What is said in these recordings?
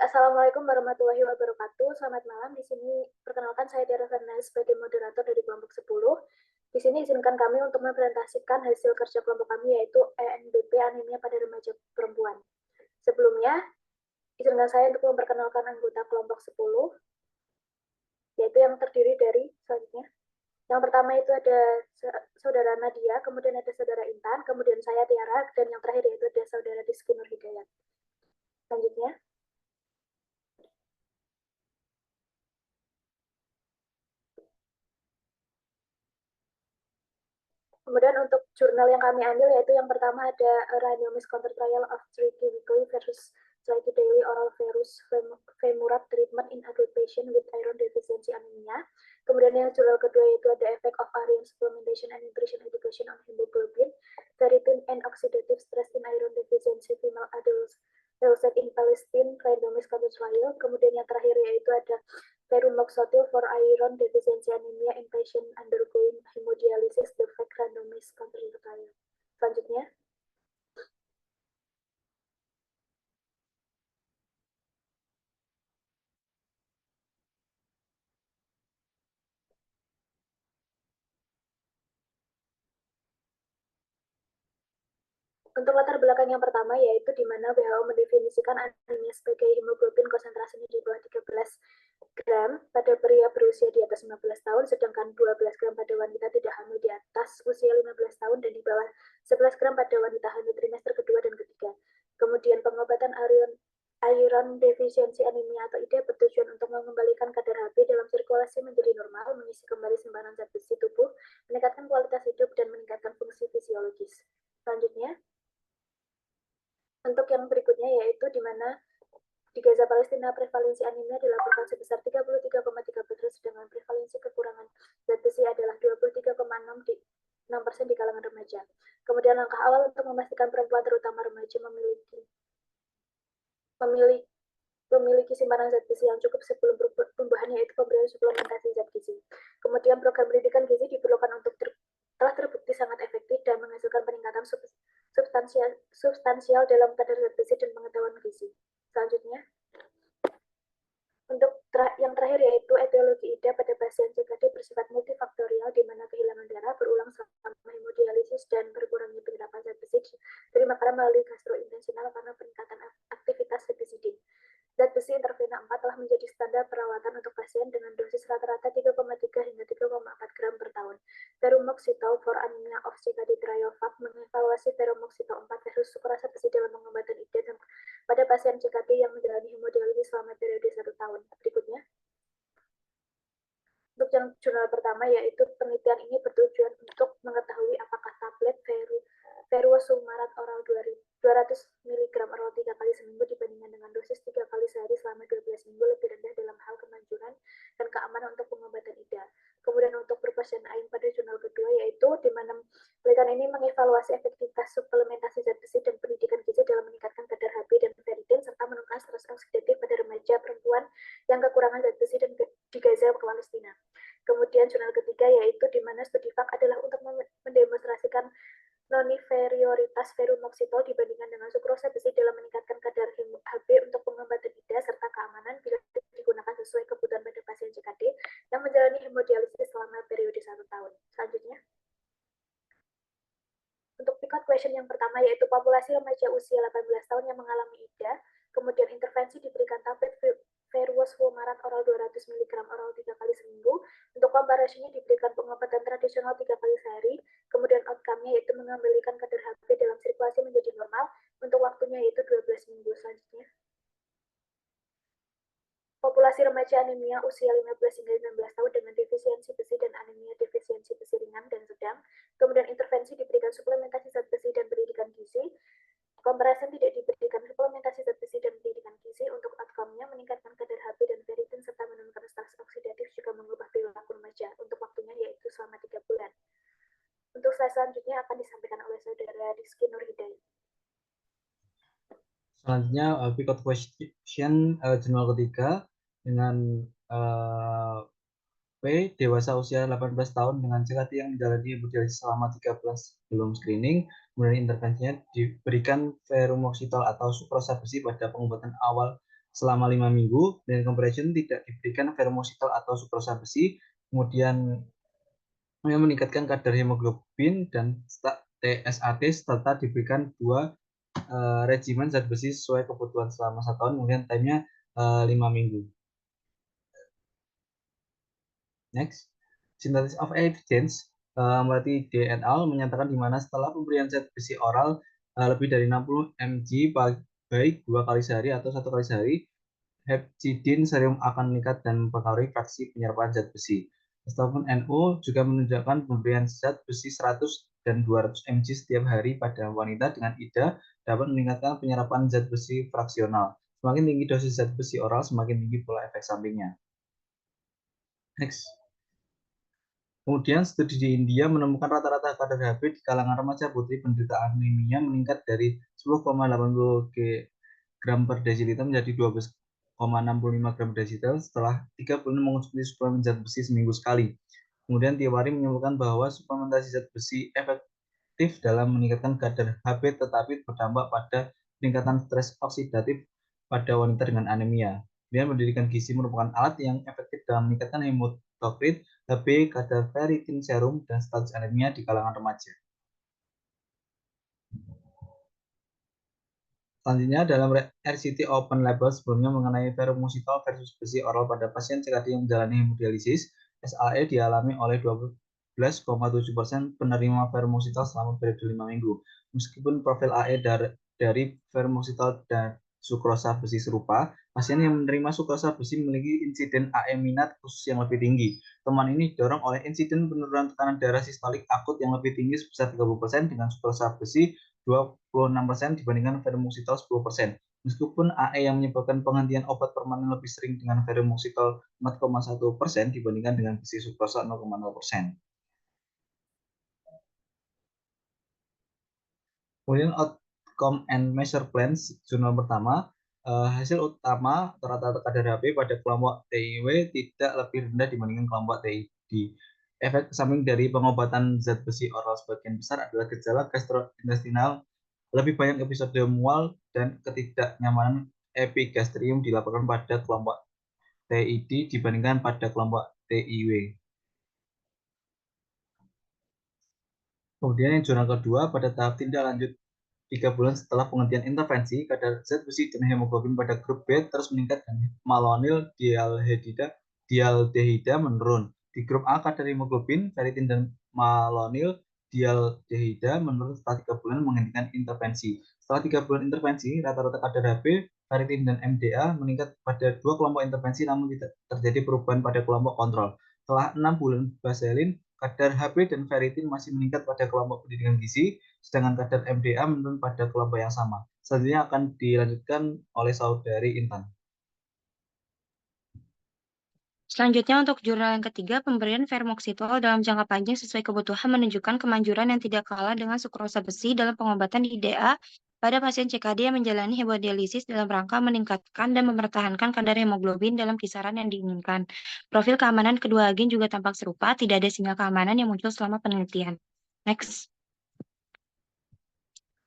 Assalamualaikum warahmatullahi wabarakatuh. Selamat malam. Di sini perkenalkan saya Tiara Fernandes sebagai moderator dari kelompok 10. Di sini izinkan kami untuk mempresentasikan hasil kerja kelompok kami yaitu ENBP anemia pada remaja perempuan. Sebelumnya, izinkan saya untuk memperkenalkan anggota kelompok 10 yaitu yang terdiri dari selanjutnya. Yang pertama itu ada saudara Nadia, kemudian ada saudara Intan, kemudian saya Tiara, dan yang terakhir yaitu ada saudara Rizky Nur Hidayat. Selanjutnya. Kemudian untuk jurnal yang kami ambil yaitu yang pertama ada randomized control trial of tricky weekly versus tricky daily oral varus femurat treatment in adult patient with iron deficiency anemia. Kemudian yang jurnal kedua yaitu ada effect of iron supplementation and nutrition education on hemoglobin, ferritin and oxidative stress in iron deficiency female adults in Palestine randomized control trial. Kemudian yang terakhir yaitu ada Ferumoxotil for iron deficiency anemia in patient undergoing hemodialysis, the fact randomized control trial. Selanjutnya. Untuk latar belakang yang pertama yaitu di mana WHO mendefinisikan anemia sebagai hemoglobin konsentrasinya di bawah 13 gram pada pria berusia di atas 15 tahun, sedangkan 12 gram pada wanita tidak hamil di atas usia 15 tahun dan di bawah 11 gram pada wanita hamil trimester kedua dan ketiga. Kemudian pengobatan iron deficiency anemia atau IDA bertujuan untuk mengembalikan kadar HB dalam sirkulasi menjadi normal, mengisi kembali simpanan zat besi tubuh, meningkatkan kualitas hidup, dan meningkatkan fungsi fisiologis. Selanjutnya. Untuk yang berikutnya yaitu di mana di Gaza Palestina prevalensi anemia dilaporkan sebesar 33,3%, sedangkan prevalensi kekurangan zat besi adalah 23,6% di kalangan remaja. Kemudian langkah awal untuk memastikan perempuan terutama remaja memiliki simpanan zat gizi yang cukup sebelum pembuahan yaitu pemberian suplementasi zat gizi. Kemudian program pendidikan gizi diperlukan untuk telah terbukti sangat efektif dan menghasilkan peningkatan substansial dalam kadar zat besi dan pengetahuan gizi. Selanjutnya, untuk yang terakhir yaitu etiologi IDA pada pasien CKD bersifat multifaktorial di mana kehilangan darah berulang selama hemodialisis dan berkurangnya penyerapan zat besi dari makanan melalui gastrointestinal karena peningkatan aktivitas zat besi D. Zat besi intervena 4 telah menjadi standar perawatan untuk pasien dengan dosis rata-rata 3,3 hingga 3,4 gram per tahun. Ferumoxytol for anemia of CKD trial FAC mengevaluasi ferumoxytol 4 versus sukurasa besi dalam pengobatan IDA pada pasien CKD yang menjalani hemodialisis selama periode 1 tahun. Berikutnya. Untuk yang jurnal pertama yaitu penelitian ini bertujuan untuk mengetahui apakah tablet Feruosumarat oral 200 mg oral 3 kali seminggu dibandingkan dengan dosis 3 kali sehari selama 12 minggu lebih rendah dalam hal kemanjuran dan keamanan untuk pengobatan IDA. Kemudian untuk perpasian AIN pada jurnal kedua yaitu di mana penelitian ini mengevaluasi efektivitas suplementasi zat besi dan pendidikan gizi dalam meningkatkan kadar HB dan ferritin serta menurunkan stres oksidatif pada remaja perempuan yang kekurangan zat besi dan di Gaza Palestina. Kemudian jurnal ketiga yaitu di mana studi FAC adalah untuk mendemonstrasikan non-inferioritas ferumoxytol dibandingkan dengan sukrosa besi dalam meningkatkan kadar HB untuk pengobatan IDA serta keamanan bila digunakan sesuai kebutuhan pada pasien CKD yang menjalani hemodialisis selama periode 1 tahun. Selanjutnya. Untuk pick-out question yang pertama yaitu populasi remaja usia 18 tahun yang mengalami IDA, kemudian intervensi diberikan tablet Feruosumarat oral 200 mg oral 3 kali seminggu. Untuk komparasinya diberikan pengobatan tradisional 3 kali sehari, kemudian outcome-nya yaitu mengembalikan kadar HB dalam sirkulasi menjadi normal untuk waktunya yaitu 12 minggu. Selanjutnya. Populasi remaja anemia usia 15 hingga 19 tahun dengan defisiensi besi dan anemia defisiensi besi ringan dan sedang. Kemudian intervensi diberikan suplementasi zat besi dan pendidikan gizi. Komparasi tidak diberikan suplementasi zat besi dan pendidikan gizi. Untuk outcome-nya meningkatkan kadar HB dan ferritin serta menurunkan stres oksidatif juga mengubah perilaku remaja untuk waktunya yaitu selama 3 bulan. Untuk slide selanjutnya akan disampaikan oleh saudara Rizky Nur Hidayat. Selanjutnya pick-out question jurnal ketiga dengan P dewasa usia 18 tahun dengan CKD yang menjalani hemodialisis selama 3 bulan sebelum screening. Kemudian intervensinya diberikan ferumoxytol atau sukrosa besi pada pengobatan awal selama 5 minggu, dan compression tidak diberikan fermosital atau sukrosa besi, kemudian meningkatkan kadar hemoglobin dan TSAT serta diberikan 2 regimen zat besi sesuai kebutuhan selama 1 tahun, kemudian time-nya 5 minggu. Next, synthesis of evidence berarti D et al. Menyatakan di mana setelah pemberian zat besi oral lebih dari 60 mg baik 2 kali sehari atau 1 kali sehari, hepcidin serum akan meningkat dan mempengaruhi fraksi penyerapan zat besi. Meskipun NO juga menunjukkan pemberian zat besi 100 dan 200 mg setiap hari pada wanita dengan IDA dapat meningkatkan penyerapan zat besi fraksional. Semakin tinggi dosis zat besi oral, semakin tinggi pula efek sampingnya. Next. Kemudian studi di India menemukan rata-rata kadar Hb di kalangan remaja putri penderita anemia meningkat dari 10,80 gram per desiliter menjadi 12,65 gram per desiliter setelah 3 bulan mengonsumsi suplemen zat besi seminggu sekali. Kemudian Tiwari menyimpulkan bahwa suplementasi zat besi efektif dalam meningkatkan kadar Hb tetapi berdampak pada peningkatan stres oksidatif pada wanita dengan anemia. Kemudian pendidikan gizi merupakan alat yang efektif dalam meningkatkan hematokrit, Hb, kadar ferritin serum, dan status anemia di kalangan remaja. Selanjutnya dalam RCT open label sebelumnya mengenai fermositol versus besi oral pada pasien CKD yang menjalani hemodialisis, SAE dialami oleh 12,7% penerima fermositol selama periode 5 minggu. Meskipun profil AE dari fermositol dan sukrosa besi serupa, pasien yang menerima sukrosa besi memiliki insiden AE minat khusus yang lebih tinggi. Temuan ini didorong oleh insiden penurunan tekanan darah sistolik akut yang lebih tinggi sebesar 30% dengan sukrosa besi 26% dibandingkan fermositol 10%. Meskipun AE yang menyebabkan penghentian obat permanen lebih sering dengan fermositol 4,1% dibandingkan dengan besi sukrosa 0,0%. Kemudian outcome and measure plans jurnal pertama, hasil utama rata-rata kadar Hb pada kelompok TIW tidak lebih rendah dibandingkan kelompok TID. Efek samping dari pengobatan zat besi oral sebagian besar adalah gejala gastrointestinal, lebih banyak episode mual, dan ketidaknyamanan epigastrium dilaporkan pada kelompok TID dibandingkan pada kelompok TIW. Kemudian yang jurnal kedua, pada tahap tindak lanjut 3 bulan setelah penghentian intervensi, kadar zat besi dan hemoglobin pada grup B terus meningkat dan malonyl dialdehida menurun. Di grup A, kadar hemoglobin, ferritin, dan malonyl dialdehida menurun setelah 3 bulan menghentikan intervensi. Setelah 3 bulan intervensi, rata-rata kadar Hb, ferritin, dan MDA meningkat pada 2 kelompok intervensi namun tidak terjadi perubahan pada kelompok kontrol. Setelah 6 bulan baselin, kadar Hb dan ferritin masih meningkat pada kelompok pendidikan gizi, sedangkan kadar MDA menurun pada kelompok yang sama. Selanjutnya akan dilanjutkan oleh saudari Intan. Selanjutnya untuk jurnal yang ketiga, pemberian fermoxitol dalam jangka panjang sesuai kebutuhan menunjukkan kemanjuran yang tidak kalah dengan sukrosa besi dalam pengobatan IDA pada pasien CKD yang menjalani hemodialisis dalam rangka meningkatkan dan mempertahankan kadar hemoglobin dalam kisaran yang diinginkan. Profil keamanan kedua agen juga tampak serupa, tidak ada sinyal keamanan yang muncul selama penelitian. Next.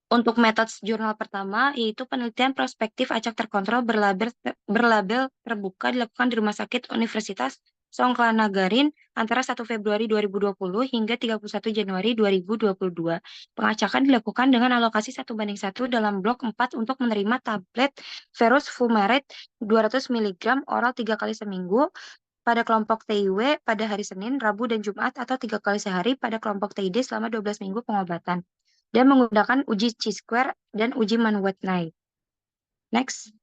Untuk metode jurnal pertama, yaitu penelitian prospektif acak terkontrol berlabel terbuka dilakukan di Rumah Sakit Universitas Songkla-Nagarin antara 1 Februari 2020 hingga 31 Januari 2022. Pengacakan dilakukan dengan alokasi 1:1 dalam blok 4 untuk menerima tablet Ferrous Fumarate 200 mg oral 3 kali seminggu pada kelompok TIW pada hari Senin, Rabu, dan Jumat atau 3 kali sehari pada kelompok TID selama 12 minggu pengobatan dan menggunakan uji chi-square dan uji Mann-Whitney. Next.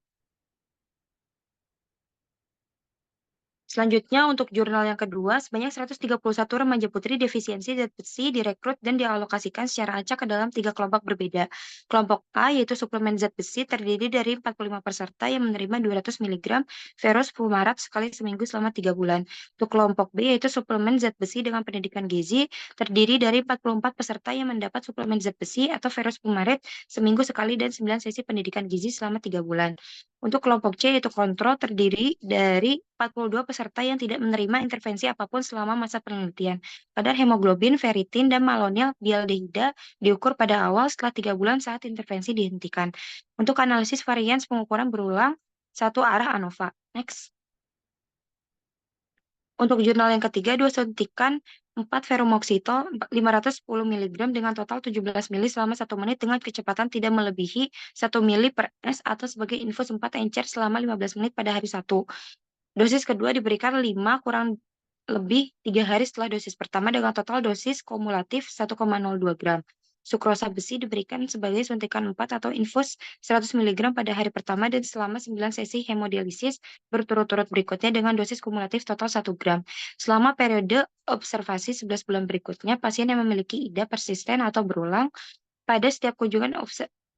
Selanjutnya untuk jurnal yang kedua, sebanyak 131 remaja putri defisiensi zat besi direkrut dan dialokasikan secara acak ke dalam 3 kelompok berbeda. Kelompok A yaitu suplemen zat besi terdiri dari 45 peserta yang menerima 200 mg ferrous fumarate sekali seminggu selama 3 bulan. Untuk kelompok B yaitu suplemen zat besi dengan pendidikan gizi terdiri dari 44 peserta yang mendapat suplemen zat besi atau ferrous fumarate seminggu sekali dan 9 sesi pendidikan gizi selama 3 bulan. Untuk kelompok C yaitu kontrol terdiri dari 42 peserta yang tidak menerima intervensi apapun selama masa penelitian. Kadar hemoglobin, ferritin, dan malonyl dialdehida diukur pada awal setelah 3 bulan saat intervensi dihentikan. Untuk analisis varians pengukuran berulang, satu arah ANOVA. Next. Untuk jurnal yang ketiga, 2 suntikan 4 ferumoxitol 510 mg dengan total 17 mili selama 1 menit dengan kecepatan tidak melebihi 1 mili per S atau sebagai infus 4 encer selama 15 menit pada hari 1. Dosis kedua diberikan 5 kurang lebih 3 hari setelah dosis pertama dengan total dosis kumulatif 1,02 gram. Sukrosa besi diberikan sebagai suntikan 4 atau infus 100 mg pada hari pertama dan selama 9 sesi hemodialisis berturut-turut berikutnya dengan dosis kumulatif total 1 gram. Selama periode observasi 11 bulan berikutnya, pasien yang memiliki IDA persisten atau berulang pada setiap kunjungan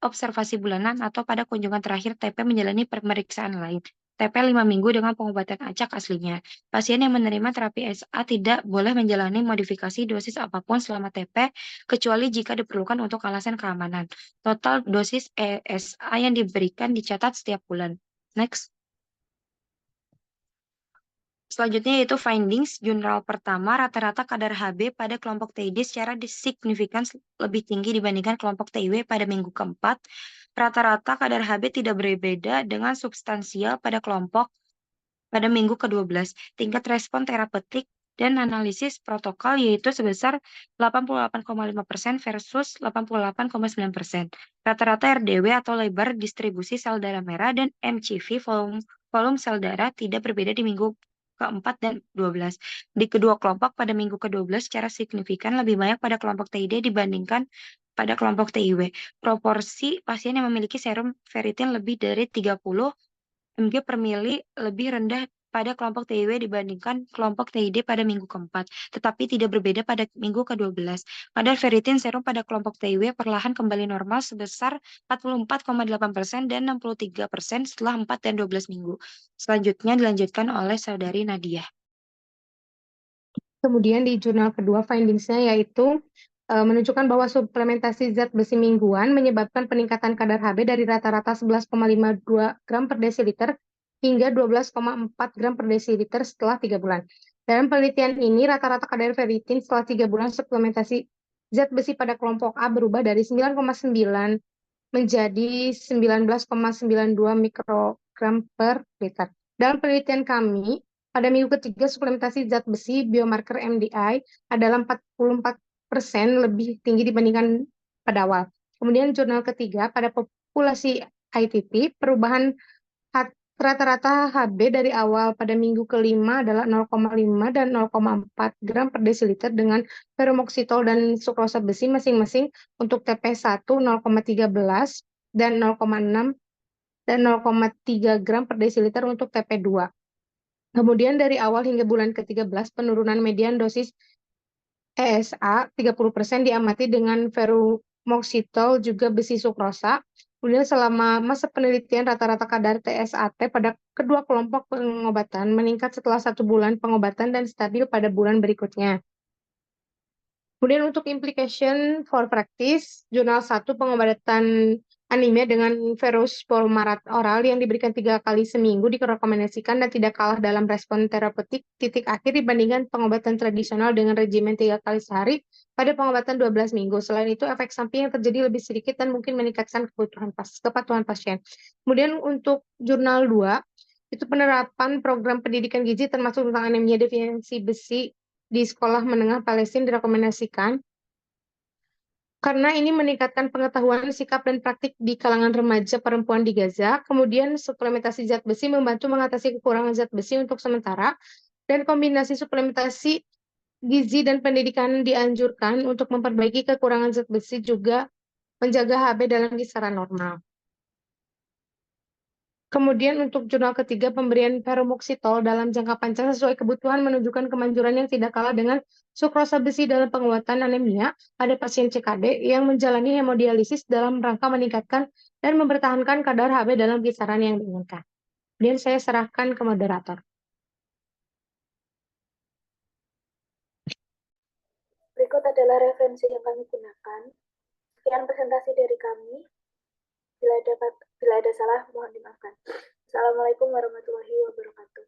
observasi bulanan atau pada kunjungan terakhir TP menjalani pemeriksaan lain. TP 5 minggu dengan pengobatan acak aslinya. Pasien yang menerima terapi SA tidak boleh menjalani modifikasi dosis apapun selama TP, kecuali jika diperlukan untuk alasan keamanan. Total dosis ESA yang diberikan dicatat setiap bulan. Next. Selanjutnya yaitu findings jurnal pertama, rata-rata kadar HB pada kelompok TID secara signifikan lebih tinggi dibandingkan kelompok TIW pada minggu keempat. Rata-rata kadar HB tidak berbeda dengan substansial pada kelompok pada minggu ke-12. Tingkat respon terapeutik dan analisis protokol yaitu sebesar 88,5% versus 88,9%. Rata-rata RDW atau lebar distribusi sel darah merah dan MCV volume sel darah tidak berbeda di minggu keempat dan 12. Di kedua kelompok pada minggu ke-12 secara signifikan lebih banyak pada kelompok TID dibandingkan pada kelompok TIW. Proporsi pasien yang memiliki serum ferritin lebih dari 30 mg per mili lebih rendah pada kelompok TIW dibandingkan kelompok TID pada minggu keempat, tetapi tidak berbeda pada minggu ke-12. Kadar ferritin serum pada kelompok TIW perlahan kembali normal sebesar 44,8% dan 63% setelah 4 dan 12 minggu. Selanjutnya dilanjutkan oleh Saudari Nadia. Kemudian di jurnal kedua findings-nya yaitu menunjukkan bahwa suplementasi zat besi mingguan menyebabkan peningkatan kadar HB dari rata-rata 11,52 gram per desiliter hingga 12,4 gram per desiliter setelah 3 bulan. Dalam penelitian ini, rata-rata kadar ferritin setelah 3 bulan suplementasi zat besi pada kelompok A berubah dari 9,9 menjadi 19,92 mikrogram per liter. Dalam penelitian kami, pada minggu ketiga suplementasi zat besi biomarker MDI adalah 44% lebih tinggi dibandingkan pada awal. Kemudian jurnal ketiga, pada populasi ITT, perubahan rata-rata HB dari awal pada minggu kelima adalah 0,5 dan 0,4 gram per desiliter dengan ferumoxitol dan sukrosa besi masing-masing untuk TP1 0,13 dan 0,6 dan 0,3 gram per desiliter untuk TP2. Kemudian dari awal hingga bulan ke-13 penurunan median dosis ESA 30% diamati dengan ferumoxitol juga besi sukrosa. Kemudian selama masa penelitian rata-rata kadar TSAT pada kedua kelompok pengobatan meningkat setelah 1 bulan pengobatan dan stabil pada bulan berikutnya. Kemudian untuk implication for practice, jurnal 1 pengobatan anemia dengan ferrospormarat oral yang diberikan 3 kali seminggu direkomendasikan dan tidak kalah dalam respon terapeutik titik akhir dibandingkan pengobatan tradisional dengan regimen 3 kali sehari pada pengobatan 12 minggu. Selain itu, efek samping yang terjadi lebih sedikit dan mungkin meningkatkan kepatuhan pasien. Kemudian untuk jurnal 2, itu penerapan program pendidikan gizi termasuk tentang anemia defisiensi besi di sekolah menengah Palestina direkomendasikan karena ini meningkatkan pengetahuan sikap dan praktik di kalangan remaja perempuan di Gaza. Kemudian suplementasi zat besi membantu mengatasi kekurangan zat besi untuk sementara, dan kombinasi suplementasi gizi dan pendidikan dianjurkan untuk memperbaiki kekurangan zat besi juga menjaga HB dalam kisaran normal. Kemudian untuk jurnal ketiga, pemberian ferumoxitol dalam jangka panjang sesuai kebutuhan menunjukkan kemanjuran yang tidak kalah dengan sukrosa besi dalam pengobatan anemia pada pasien CKD yang menjalani hemodialisis dalam rangka meningkatkan dan mempertahankan kadar HB dalam kisaran yang diinginkan. Kemudian saya serahkan ke moderator. Berikut adalah referensi yang kami gunakan. Sekian presentasi dari kami. Bila ada salah, mohon dimaafkan. Assalamualaikum warahmatullahi wabarakatuh.